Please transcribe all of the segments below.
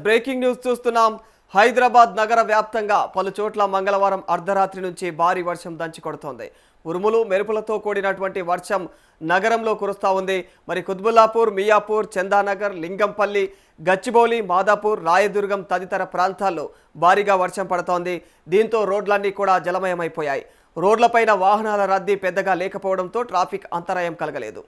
Breaking news చూస్తున్నాం. హైదరాబాద్ నగర వ్యాప్తంగా పలు చోట్ల మంగళవారం అర్ధరాత్రి నుంచి భారీ వర్షం దంచి కొడుతోంది. ఉరుములు మెరుపులతో కూడినటువంటి వర్షం నగరంలో కురుస్తూ ఉంది. మరి కుత్బుల్లాపూర్, మియాపూర్, చందానగర్, లింగంపల్లి, గచ్చిబౌలి, మాదాపూర్, రాయదుర్గం తదితర ప్రాంతాల్లో భారీగా వర్షం పడుతోంది. దీంతో రోడ్లన్నీ కూడా జలమయమైపోయాయి. రోడ్లపైన వాహనాల రద్దీ పెద్దగా లేకపోవడంతో ట్రాఫిక్ అంతరాయం కలగలేదు.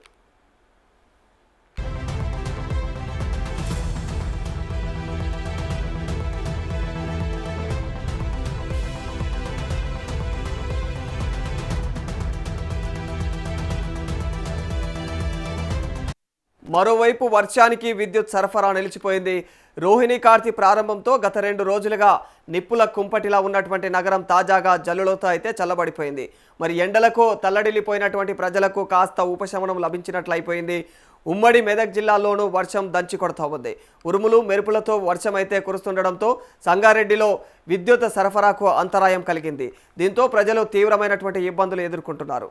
మరోవైపు వర్షానికి విద్యుత్ సరఫరా నిలిచిపోయింది. రోహిణి కార్తీ ప్రారంభంతో గత 2 రోజులుగా నిప్పుల కుంపటిలా ఉన్నటువంటి నగరం తాజాగా జల్లులతో అయితే చల్లబడిపోయింది. మరి ఎండలకు తల్లడిల్లిపోయినటువంటి ప్రజలకు కాస్త ఉపశమనం లభించినట్లయిపోయింది. ఉమ్మడి మెదక్ జిల్లాలోనూ వర్షం దంచి కొడుతూ ఉంది. ఉరుములు మెరుపులతో వర్షం అయితే కురుస్తుండడంతో సంగారెడ్డిలో విద్యుత్ సరఫరాకు అంతరాయం కలిగింది. దీంతో ప్రజలు తీవ్రమైనటువంటి ఇబ్బందులు ఎదుర్కొంటున్నారు.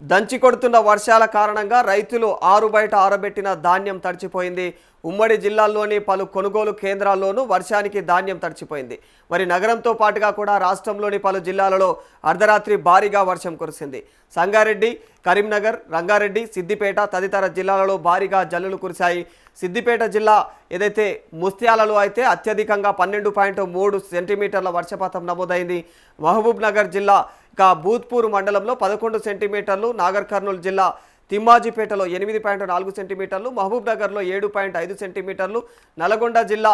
దంచి కొడుతున్న వర్షాల కారణంగా రైతులు ఆరు బయట ఆరబెట్టిన ధాన్యం తడిచిపోయింది. ఉమ్మడి జిల్లాల్లోని పలు కొనుగోలు కేంద్రాల్లోనూ వర్షానికి ధాన్యం తడిచిపోయింది. మరి నగరంతో పాటుగా కూడా రాష్ట్రంలోని పలు జిల్లాలలో అర్ధరాత్రి భారీగా వర్షం కురిసింది. సంగారెడ్డి, కరీంనగర్, రంగారెడ్డి, సిద్దిపేట తదితర జిల్లాలలో భారీగా జల్లులు కురిశాయి. సిద్దిపేట జిల్లా ఏదైతే ముస్త్యాలలో అయితే అత్యధికంగా 12.3 సెంటీమీటర్ల వర్షపాతం నమోదైంది. మహబూబ్ నగర్ జిల్లా భూత్పూర్ మండలంలో 11 సెంటీమీటర్లు, నాగర్ కర్నూలు జిల్లా తిమ్మాజిపేటలో 8.4 సెంటీమీటర్లు, మహబూబ్ నగర్లో 7.5 సెంటీమీటర్లు, నల్గొండ జిల్లా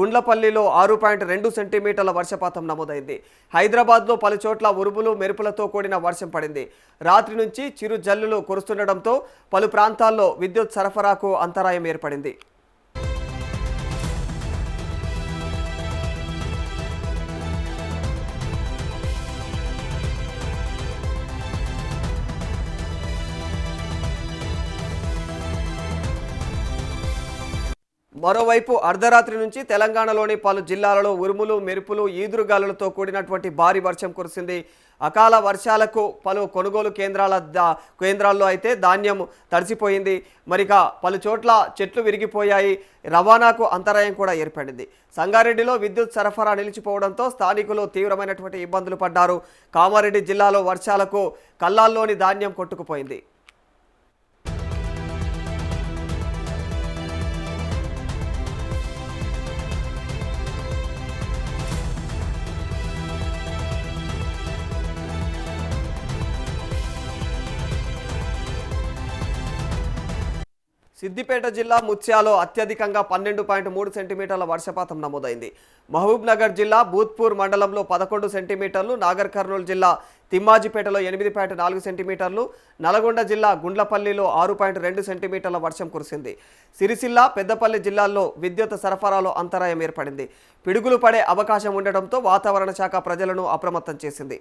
గుండ్లపల్లిలో 6.2 సెంటీమీటర్ల వర్షపాతం నమోదైంది. హైదరాబాద్లో పలు చోట్ల ఉరుములు మెరుపులతో కూడిన వర్షం పడింది. రాత్రి నుంచి చిరు జల్లులు కురుస్తుండడంతో పలు ప్రాంతాల్లో విద్యుత్ సరఫరాకు అంతరాయం ఏర్పడింది. మరోవైపు అర్ధరాత్రి నుంచి తెలంగాణలోని పలు జిల్లాలలో ఉరుములు మెరుపులు ఈదురుగాలులతో కూడినటువంటి భారీ వర్షం కురిసింది. అకాల వర్షాలకు పలు కొనుగోలు కేంద్రాల్లో అయితే ధాన్యం తడిసిపోయింది. మరిక పలు చోట్ల చెట్లు విరిగిపోయాయి. రవాణాకు అంతరాయం కూడా ఏర్పడింది. సంగారెడ్డిలో విద్యుత్ సరఫరా నిలిచిపోవడంతో స్థానికులు తీవ్రమైనటువంటి ఇబ్బందులు పడ్డారు. కామారెడ్డి జిల్లాలో వర్షాలకు కల్లాల్లోని ధాన్యం కొట్టుకుపోయింది. సిద్దిపేట జిల్లా ముత్యాలో అత్యధికంగా 12.3 సెంటీమీటర్ల వర్షపాతం నమోదైంది. మహబూబ్ నగర్ జిల్లా భూత్పూర్ మండలంలో 11 సెంటీమీటర్లు, నాగర్ కర్నూలు జిల్లా తిమ్మాజిపేటలో 8.4 సెంటీమీటర్లు, నల్గొండ జిల్లా గుండ్లపల్లిలో 6.2 సెంటీమీటర్ల వర్షం కురిసింది. సిరిసిల్ల, పెద్దపల్లి జిల్లాల్లో విద్యుత్ సరఫరాలో అంతరాయం ఏర్పడింది. పిడుగులు పడే అవకాశం ఉండటంతో వాతావరణ శాఖ ప్రజలను అప్రమత్తం చేసింది.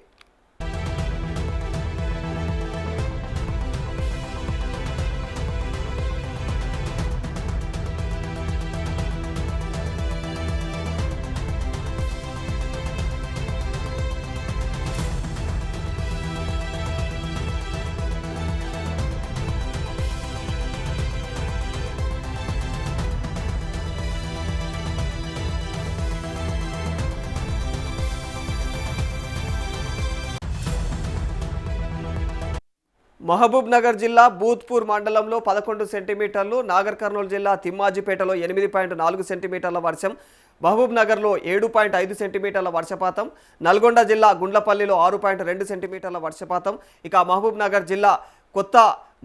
మహబూబ్ నగర్ జిల్లా భూత్పూర్ మండలంలో 11 సెంటీమీటర్లు, నాగర్ కర్నూలు జిల్లా తిమ్మాజిపేటలో 8.4 సెంటీమీటర్ల వర్షం, మహబూబ్ నగర్లో 7.5 సెంటీమీటర్ల వర్షపాతం, నల్గొండ జిల్లా గుండ్లపల్లిలో 6.2 సెంటీమీటర్ల వర్షపాతం. ఇక మహబూబ్ నగర్ జిల్లా కొత్త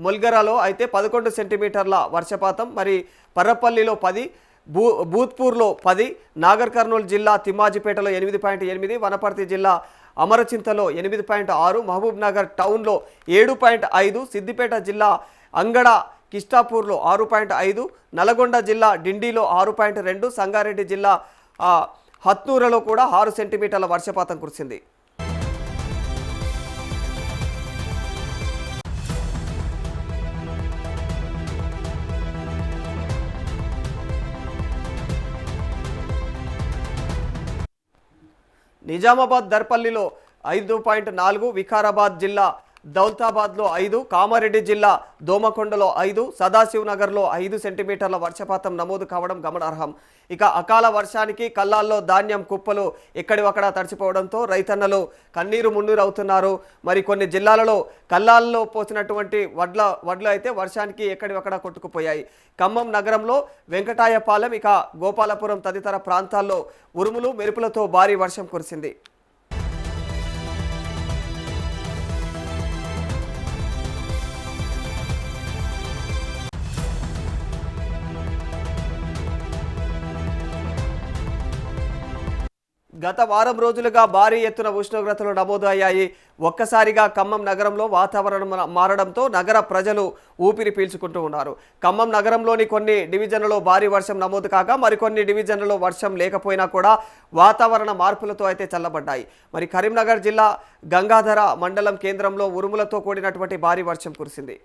మొల్గరాలో అయితే 11 సెంటీమీటర్ల వర్షపాతం. మరి పర్రపల్లిలో 10, భూత్పూర్లో 10, నాగర్ కర్నూలు జిల్లా తిమ్మాజిపేటలో 8.8, వనపర్తి జిల్లా అమరచింతలో 8.6, మహబూబ్ నగర్ టౌన్లో 7.5, సిద్దిపేట జిల్లా అంగడ కిష్టాపూర్లో 6.5, నల్గొండ జిల్లా డిండిలో 6.2, సంగారెడ్డి జిల్లా హత్నూరులో కూడా 6 సెంటీమీటర్ల వర్షపాతం కురిసింది. నిజామాబాద్ దర్పల్లిలో 5.4, వికారాబాద్ జిల్లా దౌలతాబాద్లో 5, కామారెడ్డి జిల్లా దోమకొండలో 5, సదాశివ్ నగర్లో 5 సెంటీమీటర్ల వర్షపాతం నమోదు కావడం గమనార్హం. ఇక అకాల వర్షానికి కల్లాల్లో ధాన్యం కుప్పలు ఎక్కడివక్కడ తడిచిపోవడంతో రైతన్నలు కన్నీరు మున్నీరు అవుతున్నారు. మరి కొన్ని జిల్లాలలో కల్లాల్లో పోసినటువంటి వడ్లు అయితే వర్షానికి ఎక్కడివక్కడ కొట్టుకుపోయాయి. ఖమ్మం నగరంలో వెంకటాయపాలెం, ఇక గోపాలపురం తదితర ప్రాంతాల్లో ఉరుములు మెరుపులతో భారీ వర్షం కురిసింది. గత వారం రోజులుగా భారీ ఎత్తున ఉష్ణోగ్రతలు నమోదు అయ్యాయి. ఒక్కసారిగా ఖమ్మం నగరంలో వాతావరణం మారడంతో నగర ప్రజలు ఊపిరి పీల్చుకుంటూ ఉన్నారు. ఖమ్మం నగరంలోని కొన్ని డివిజన్లలో భారీ వర్షం నమోదు కాగా మరికొన్ని డివిజన్లలో వర్షం లేకపోయినా కూడా వాతావరణ మార్పులతో అయితే చల్లబడ్డాయి. మరి కరీంనగర్ జిల్లా గంగాధర మండలం కేంద్రంలో ఉరుములతో కూడినటువంటి భారీ వర్షం కురిసింది.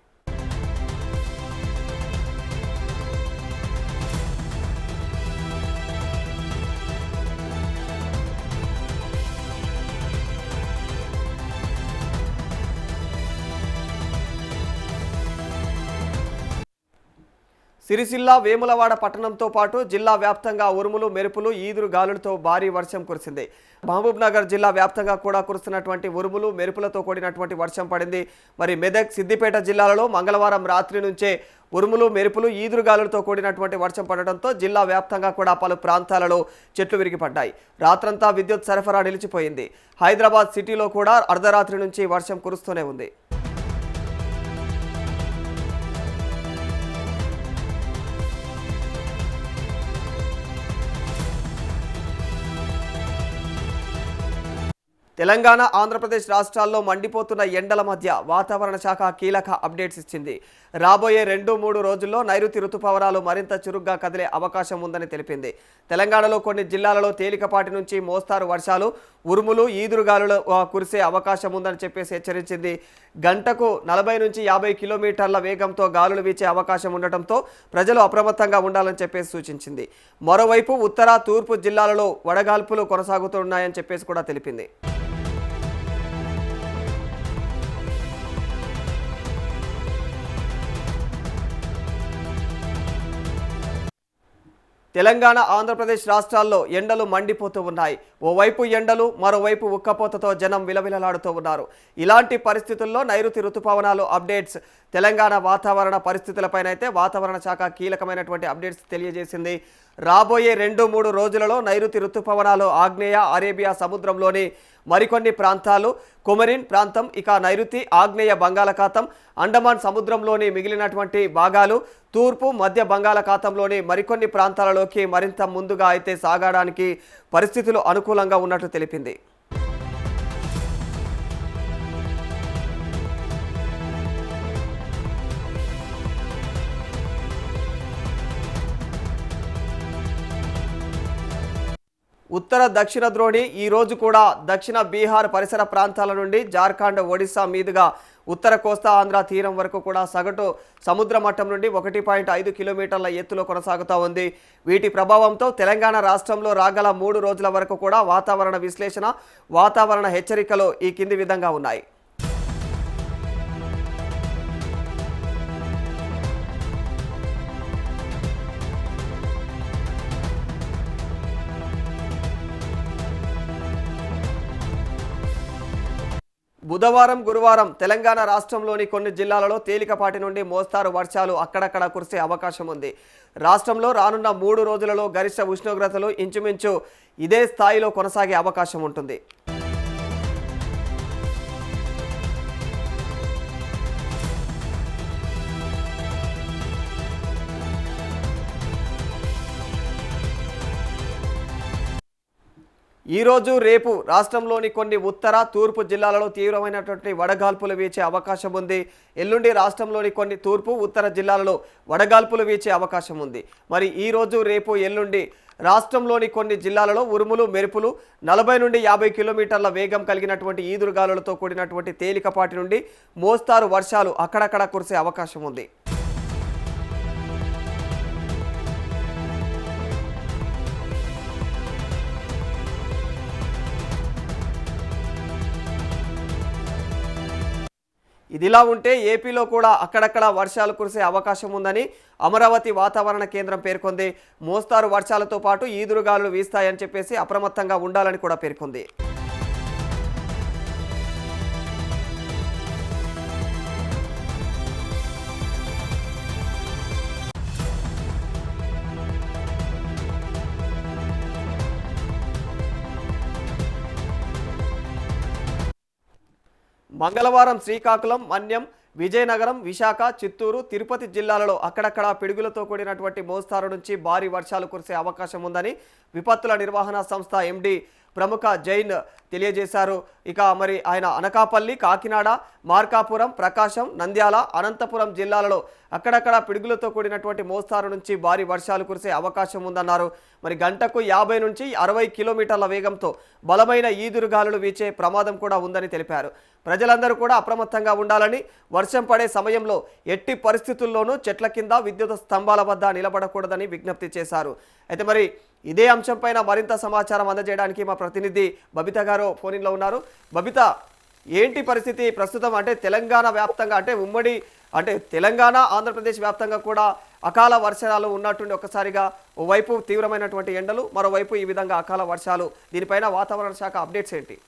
సిరిసిల్ల, వేములవాడ పట్టణంతో పాటు జిల్లా వ్యాప్తంగా ఉరుములు మెరుపులు ఈదురు గాలులతో భారీ వర్షం కురిసింది. మహబూబ్ నగర్ జిల్లా వ్యాప్తంగా కూడా కురుస్తున్నటువంటి ఉరుములు మెరుపులతో కూడినటువంటి వర్షం పడింది. మరి మెదక్, సిద్దిపేట జిల్లాలలో మంగళవారం రాత్రి నుంచే ఉరుములు మెరుపులు ఈదురుగాలులతో కూడినటువంటి వర్షం పడడంతో జిల్లా వ్యాప్తంగా కూడా పలు ప్రాంతాలలో చెట్లు విరిగిపడ్డాయి. రాత్రంతా విద్యుత్ సరఫరా నిలిచిపోయింది. హైదరాబాద్ సిటీలో కూడా అర్ధరాత్రి నుంచి వర్షం కురుస్తూనే ఉంది. తెలంగాణ, ఆంధ్రప్రదేశ్ రాష్ట్రాల్లో మండిపోతున్న ఎండల మధ్య వాతావరణ శాఖ కీలక అప్డేట్స్ ఇచ్చింది. రాబోయే 2-3 రోజుల్లో నైరుతి రుతుపవనాలు మరింత చురుగ్గా కదిలే అవకాశం ఉందని తెలిపింది. తెలంగాణలో కొన్ని జిల్లాలలో తేలికపాటి నుంచి మోస్తారు వర్షాలు, ఉరుములు, ఈదురుగాలులు కురిసే అవకాశం ఉందని చెప్పేసి హెచ్చరించింది. గంటకు 40 నుంచి 50 కిలోమీటర్ల వేగంతో గాలులు వీచే అవకాశం ఉండటంతో ప్రజలు అప్రమత్తంగా ఉండాలని చెప్పేసి సూచించింది. మరోవైపు ఉత్తర, తూర్పు జిల్లాలలో వడగాల్పులు కొనసాగుతున్నాయని చెప్పేసి కూడా తెలిపింది. తెలంగాణ, ఆంధ్రప్రదేశ్ రాష్ట్రాల్లో ఎండలు మండిపోతూ ఉన్నాయి. ఓవైపు ఎండలు, మరోవైపు ఉక్కపోతతో జనం విలవిలలాడుతూ ఉన్నారు. ఇలాంటి పరిస్థితుల్లో నైరుతి రుతుపవనాలు అప్డేట్స్, తెలంగాణ వాతావరణ పరిస్థితులపైన అయితే వాతావరణ శాఖ కీలకమైనటువంటి అప్డేట్స్ తెలియజేసింది. రాబోయే 2-3 రోజులలో నైరుతి రుతుపవనాలు ఆగ్నేయ అరేబియా సముద్రంలోని మరికొన్ని ప్రాంతాలు, కొమరిన్ ప్రాంతం, ఇక నైరుతి ఆగ్నేయ బంగాళాఖాతం, అండమాన్ సముద్రంలోని మిగిలినటువంటి భాగాలు, తూర్పు మధ్య బంగాళాఖాతంలోని మరికొన్ని ప్రాంతాలలోకి మరింత ముందుగా అయితే సాగడానికి పరిస్థితులు అనుకూలంగా ఉన్నట్లు తెలిపింది. ఉత్తర దక్షిణ ద్రోణి ఈ రోజు కూడా దక్షిణ బీహార్ పరిసర ప్రాంతాల నుండి జార్ఖండ్, ఒడిశా మీదుగా ఉత్తర కోస్తా ఆంధ్ర తీరం వరకు కూడా సగటు సముద్ర మట్టం నుండి 1.5 కిలోమీటర్ల ఎత్తులో కొనసాగుతూ ఉంది. వీటి ప్రభావంతో తెలంగాణ రాష్ట్రంలో రాగల 3 రోజుల వరకు కూడా వాతావరణ విశ్లేషణ, వాతావరణ హెచ్చరికలు ఈ కింది విధంగా ఉన్నాయి. బుధవారం, గురువారం తెలంగాణ రాష్ట్రంలోని కొన్ని జిల్లాలలో తేలికపాటి నుండి మోస్తారు వర్షాలు అక్కడక్కడ కురిసే అవకాశం ఉంది. రాష్ట్రంలో రానున్న 3 రోజులలో గరిష్ట ఉష్ణోగ్రతలు ఇంచుమించు ఇదే స్థాయిలో కొనసాగే అవకాశం ఉంటుంది. ఈ రోజు, రేపు రాష్ట్రంలోని కొన్ని ఉత్తర, తూర్పు జిల్లాలలో తీవ్రమైనటువంటి వడగాల్పులు వీచే అవకాశం ఉంది. ఎల్లుండి రాష్ట్రంలోని కొన్ని తూర్పు, ఉత్తర జిల్లాలలో వడగాల్పులు వీచే అవకాశం ఉంది. మరి ఈ రోజు, రేపు, ఎల్లుండి రాష్ట్రంలోని కొన్ని జిల్లాలలో ఉరుములు మెరుపులు, 40 నుండి 50 కిలోమీటర్ల వేగం కలిగినటువంటి ఈదురుగాలులతో కూడినటువంటి తేలికపాటి నుండి మోస్తారు వర్షాలు అక్కడక్కడ కురిసే అవకాశం ఉంది. ఇదిలా ఉంటే ఏపీలో కూడా అక్కడక్కడ వర్షాలు కురిసే అవకాశం ఉందని అమరావతి వాతావరణ కేంద్రం పేర్కొంది. మోస్తారు వర్షాలతో పాటు ఈదురుగాలులు వీస్తాయని చెప్పేసి అప్రమత్తంగా ఉండాలని కూడా పేర్కొంది. మంగళవారం శ్రీకాకుళం, మన్యం, విజయనగరం, విశాఖ, చిత్తూరు, తిరుపతి జిల్లాలలో అక్కడక్కడ పిడుగులతో కూడినటువంటి మోస్తారు నుంచి భారీ వర్షాలు కురిసే అవకాశం ఉందని విపత్తుల నిర్వహణ సంస్థ ఎండీ ప్రముఖ జైన్ తెలియజేశారు. ఇక మరి ఆయన అనకాపల్లి, కాకినాడ, మార్కాపురం, ప్రకాశం, నంద్యాల, అనంతపురం జిల్లాలలో అక్కడక్కడ పిడుగులతో కూడినటువంటి మోస్తారు నుంచి భారీ వర్షాలు కురిసే అవకాశం ఉందన్నారు. మరి గంటకు 50 నుంచి 60 కిలోమీటర్ల వేగంతో బలమైన ఈదురుగాలులు వీచే ప్రమాదం కూడా ఉందని తెలిపారు. ప్రజలందరూ కూడా అప్రమత్తంగా ఉండాలని, వర్షం పడే సమయంలో ఎట్టి పరిస్థితుల్లోనూ చెట్ల కింద, విద్యుత్ స్తంభాల వద్ద నిలబడకూడదని విజ్ఞప్తి చేశారు. అయితే మరి ఇదే అంశంపైన మరింత సమాచారం అందజేయడానికి మా ప్రతినిధి బబిత గారు ఫోన్లో ఉన్నారు. బబిత, ఏంటి పరిస్థితి ప్రస్తుతం? అంటే తెలంగాణ వ్యాప్తంగా, అంటే ఉమ్మడి అంటే తెలంగాణ, ఆంధ్రప్రదేశ్ వ్యాప్తంగా కూడా అకాల వర్షాలు ఉన్నట్టుండి ఒక్కసారిగా ఓవైపు తీవ్రమైనటువంటి ఎండలు, మరోవైపు ఈ విధంగా అకాల వర్షాలు, దీనిపైన వాతావరణ శాఖ అప్డేట్స్ ఏంటి?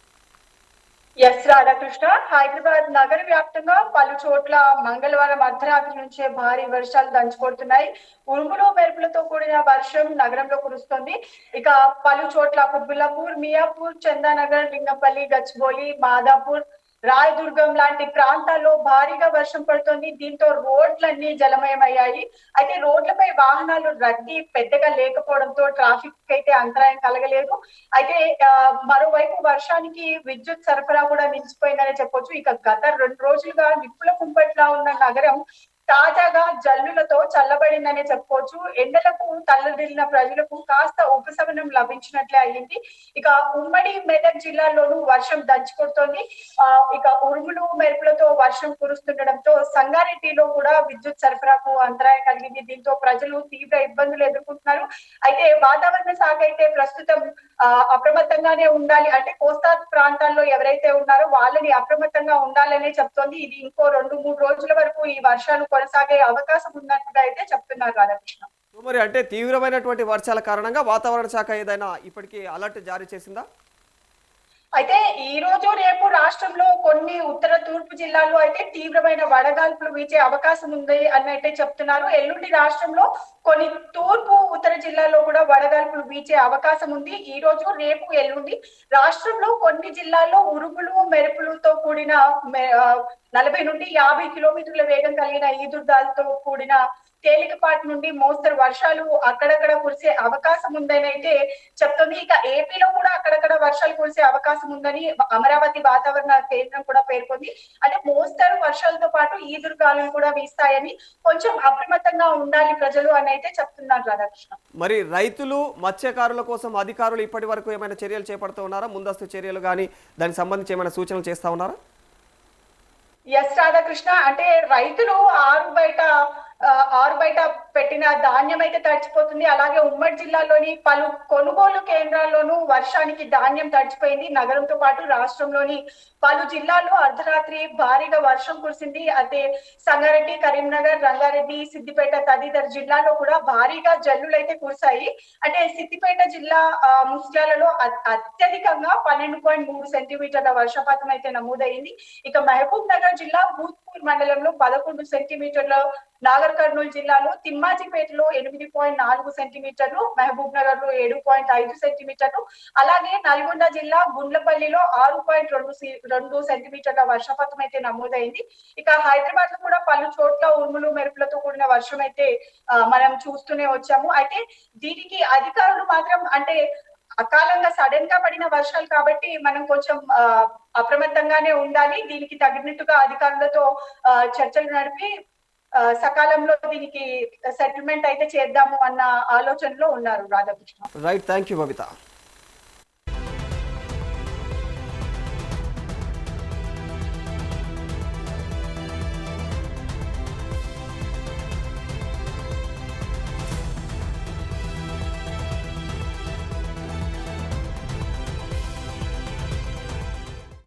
ఎస్ రాధాకృష్ణ, హైదరాబాద్ నగర వ్యాప్తంగా పలు చోట్ల మంగళవారం అర్ధరాత్రి నుంచే భారీ వర్షాలు దంచుకొడుతున్నాయి. ఉరుములు మెరుపులతో కూడిన వర్షం నగరంలో కురుస్తోంది. ఇక పలు చోట్ల కుబ్బులపూర్, మియాపూర్, చందానగర్, లింగంపల్లి, గచ్చిబౌలి, మాదాపూర్, రాయదుర్గం లాంటి ప్రాంతాల్లో భారీగా వర్షం పడుతోంది. దీంతో రోడ్లన్నీ జలమయమయ్యాయి. అయితే రోడ్లపై వాహనాలు రద్దీ పెద్దగా లేకపోవడంతో ట్రాఫిక్ అయితే అంతరాయం కలగలేదు. అయితే మరోవైపు వర్షానికి విద్యుత్ సరఫరా కూడా నిలిచిపోయిందనే చెప్పొచ్చు. ఇక గత 2 రోజులుగా నిప్పుల కుంపట్లా ఉన్న నగరం తాజాగా జల్లులతో చల్లబడిందనే చెప్పుకోవచ్చు. ఎండలకు తల్లడిల్లిన ప్రజలకు కాస్త ఉపశమనం లభించినట్లే అయ్యింది. ఇక ఉమ్మడి మెదక్ జిల్లాలోనూ వర్షం దంచుకొడుతోంది. ఇక ఉరుములు మెరుపులతో వర్షం కురుస్తుండటంతో సంగారెడ్డిలో కూడా విద్యుత్ సరఫరాకు అంతరాయం కలిగింది. దీంతో ప్రజలు తీవ్ర ఇబ్బందులు ఎదుర్కొంటున్నారు. అయితే వాతావరణ శాఖ అయితే ప్రస్తుతం అప్రమత్తంగానే ఉండాలి, అంటే కోస్తా ప్రాంతాల్లో ఎవరైతే ఉన్నారో వాళ్ళని అప్రమత్తంగా ఉండాలనే చెప్తోంది. ఇది ఇంకో 2-3 రోజుల వరకు ఈ వర్షాలు కొనసాగే అవకాశం ఉన్నట్టుగా అయితే చెప్తున్నారు రాధాకృష్ణ. మరి అంటే తీవ్రమైనటువంటి వర్షాల కారణంగా వాతావరణ శాఖ ఏదైనా ఇప్పటికీ అలర్ట్ జారీ చేసిందా? అయితే ఈ రోజు రేపు రాష్ట్రంలో కొన్ని ఉత్తర తూర్పు జిల్లాల్లో అయితే తీవ్రమైన వడగాల్పులు వీచే అవకాశం ఉంది అని అయితే చెప్తున్నారు. ఎల్లుండి రాష్ట్రంలో కొన్ని తూర్పు ఉత్తర జిల్లాల్లో కూడా వడగాల్పులు వీచే అవకాశం ఉంది. ఈ రోజు రేపు ఎల్లుండి రాష్ట్రంలో కొన్ని జిల్లాల్లో ఉరుములు మెరుపులతో కూడిన 40 నుండి 50 కిలోమీటర్ల వేగం కలిగిన ఈదురుగాలతో కూడిన తేలికపాటి నుండి మోస్తరు వర్షాలు అక్కడక్కడ కురిసే అవకాశం ఉందని అయితే చెప్తుంది. ఇక ఏపీలో కూడా అక్కడక్కడ వర్షాలు కురిసే అవకాశం ఉందని అమరావతి వాతావరణ కేంద్రం కూడా పేర్కొంది. అంటే మోస్తరు వర్షాలతో పాటు ఈదురుగాలులు కూడా వీస్తాయని, కొంచెం అప్రమత్తంగా ఉండాలి ప్రజలు అని అయితే చెప్తున్నారు రాధాకృష్ణ. మరి రైతులు, మత్స్యకారుల కోసం అధికారులు ఇప్పటి వరకు ఏమైనా చర్యలు చేపడుతూ ఉన్నారా? ముందస్తు చర్యలు కానీ దానికి సంబంధించి ఏమైనా సూచనలు చేస్తా ఉన్నారా? ఎస్ రాధాకృష్ణ, అంటే రైతులు ఆరు బయట పెట్టిన ధాన్యం అయితే తడిచిపోతుంది. అలాగే ఉమ్మడి జిల్లాలోని పలు కొనుగోలు కేంద్రాల్లోనూ వర్షానికి ధాన్యం తడిచిపోయింది. నగరంతో పాటు రాష్ట్రంలోని పలు జిల్లాల్లో అర్ధరాత్రి భారీగా వర్షం కురిసింది. అయితే సంగారెడ్డి, కరీంనగర్, రంగారెడ్డి, సిద్దిపేట తదితర జిల్లాల్లో కూడా భారీగా జల్లులు అయితే కురిశాయి. అంటే సిద్దిపేట జిల్లా ముస్లింలలో అత్యధికంగా 12.3 సెంటీమీటర్ల వర్షపాతం అయితే నమోదైంది. ఇక మహబూబ్ నగర్ జిల్లా భూత్పూర్ మండలంలో 11 సెంటీమీటర్ల, నాగర్ కర్నూలు జిల్లాలో తిమ్మాజిపేటలో 8.4 సెంటీమీటర్లు, మహబూబ్ నగర్ లో 7.5 సెంటీమీటర్లు, అలాగే నల్గొండ జిల్లా గుండ్లపల్లిలో 6.2 సెంటీమీటర్ల వర్షపాతం అయితే నమోదైంది. ఇక హైదరాబాద్ లో కూడా పలు చోట్ల ఉరుములు మెరుపులతో కూడిన వర్షం అయితే మనం చూస్తూనే వచ్చాము. అయితే దీనికి అధికారులు మాత్రం, అంటే అకాలంగా సడన్ గా పడిన వర్షాలు కాబట్టి మనం కొంచెం అప్రమత్తంగానే ఉండాలి. దీనికి తగినట్టుగా అధికారులతో చర్చలు నడిపి సకాలంలో దీనికి సెటిల్మెంట్ అయితే చేద్దాము అన్న ఆలోచనలో ఉన్నారు Radhakrishna. Right, thank you Babita.